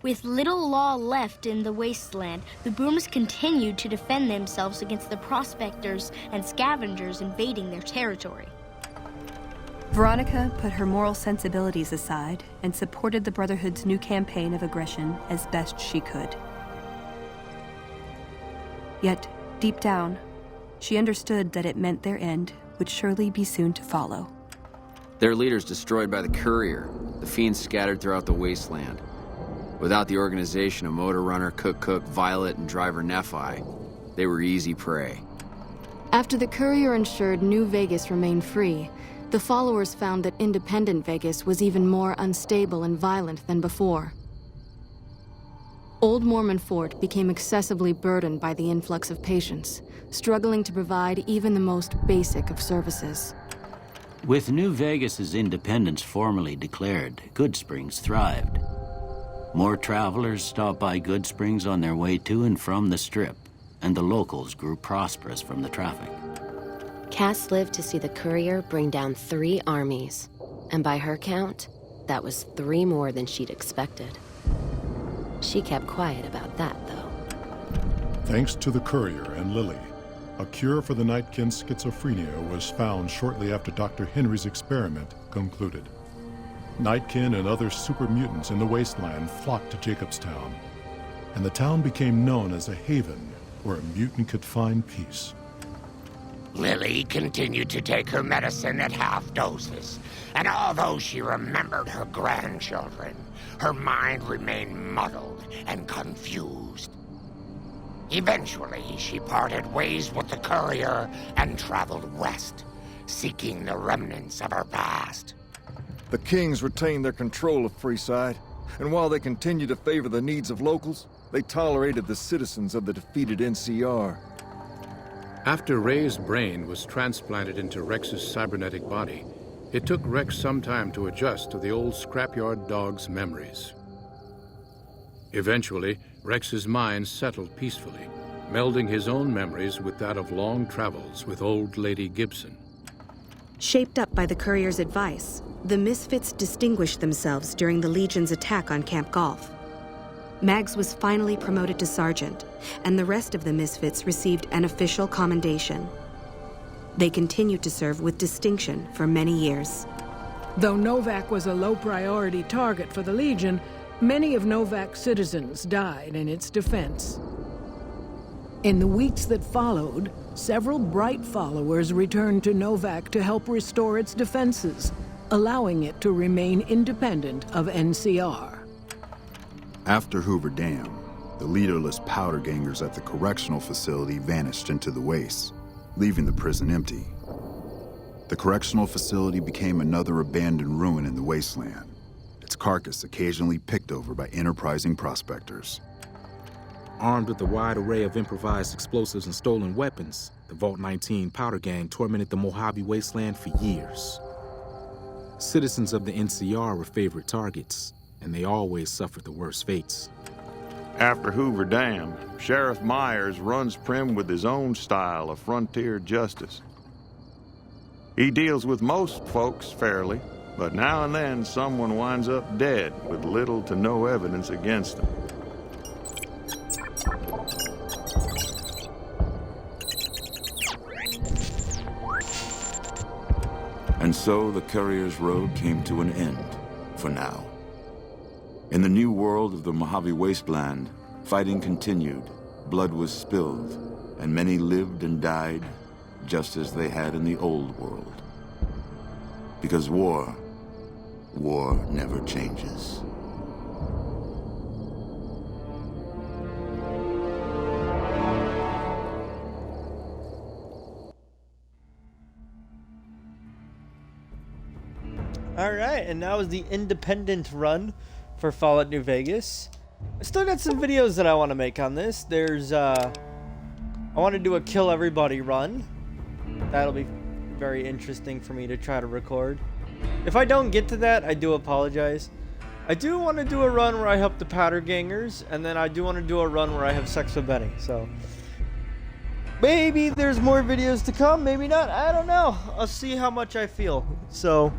With little law left in the wasteland, the Booms continued to defend themselves against the prospectors and scavengers invading their territory. Veronica put her moral sensibilities aside and supported the Brotherhood's new campaign of aggression as best she could. Yet, deep down, she understood that it meant their end would surely be soon to follow. Their leaders destroyed by the courier, the fiends scattered throughout the wasteland. Without the organization of Motor Runner, Cook, Violet, and Driver Nephi, they were easy prey. After the courier ensured New Vegas remained free, the followers found that independent Vegas was even more unstable and violent than before. Old Mormon Fort became excessively burdened by the influx of patients, struggling to provide even the most basic of services. With New Vegas's independence formally declared, Goodsprings thrived. More travelers stopped by Goodsprings on their way to and from the Strip, and the locals grew prosperous from the traffic. Cass lived to see the courier bring down 3 armies, and by her count, That was 3 more than she'd expected. She kept quiet about that, though. Thanks to the courier and Lily, a cure for the Nightkin's schizophrenia was found shortly after Dr. Henry's experiment concluded. Nightkin and other super mutants in the wasteland flocked to Jacobstown, and the town became known as a haven where a mutant could find peace. Lily continued to take her medicine at half doses, and although she remembered her grandchildren, her mind remained muddled and confused. Eventually, she parted ways with the courier and traveled west, seeking the remnants of her past. The Kings retained their control of Freeside, and while they continued to favor the needs of locals, they tolerated the citizens of the defeated NCR. After Ray's brain was transplanted into Rex's cybernetic body, it took Rex some time to adjust to the old scrapyard dog's memories. Eventually, Rex's mind settled peacefully, melding his own memories with that of long travels with old Lady Gibson. Shaped up by the courier's advice, the Misfits distinguished themselves during the Legion's attack on Camp Golf. Mags was finally promoted to sergeant, and the rest of the Misfits received an official commendation. They continued to serve with distinction for many years. Though Novak was a low-priority target for the Legion, many of Novak's citizens died in its defense. In the weeks that followed, several bright followers returned to Novak to help restore its defenses, allowing it to remain independent of NCR. After Hoover Dam, the leaderless powder gangers at the correctional facility vanished into the wastes, leaving the prison empty. The correctional facility became another abandoned ruin in the wasteland, its carcass occasionally picked over by enterprising prospectors. Armed with a wide array of improvised explosives and stolen weapons, the Vault 19 powder gang tormented the Mojave wasteland for years. Citizens of the NCR were favorite targets, and they always suffered the worst fates. After Hoover Dam, Sheriff Myers runs Prim with his own style of frontier justice. He deals with most folks fairly, but now and then someone winds up dead with little to no evidence against them. And so the courier's road came to an end, for now. In the new world of the Mojave Wasteland, fighting continued, blood was spilled, and many lived and died just as they had in the old world. Because war never changes. Alright, and now is the independent run for Fallout New Vegas. I still got some videos that I want to make on this. There's, I want to do a kill everybody run. That'll be very interesting for me to try to record. If I don't get to that, I do apologize. I do want to do a run where I help the powder gangers, and then I do want to do a run where I have sex with Benny, so... maybe there's more videos to come, maybe not, I don't know. I'll see how much I feel. So,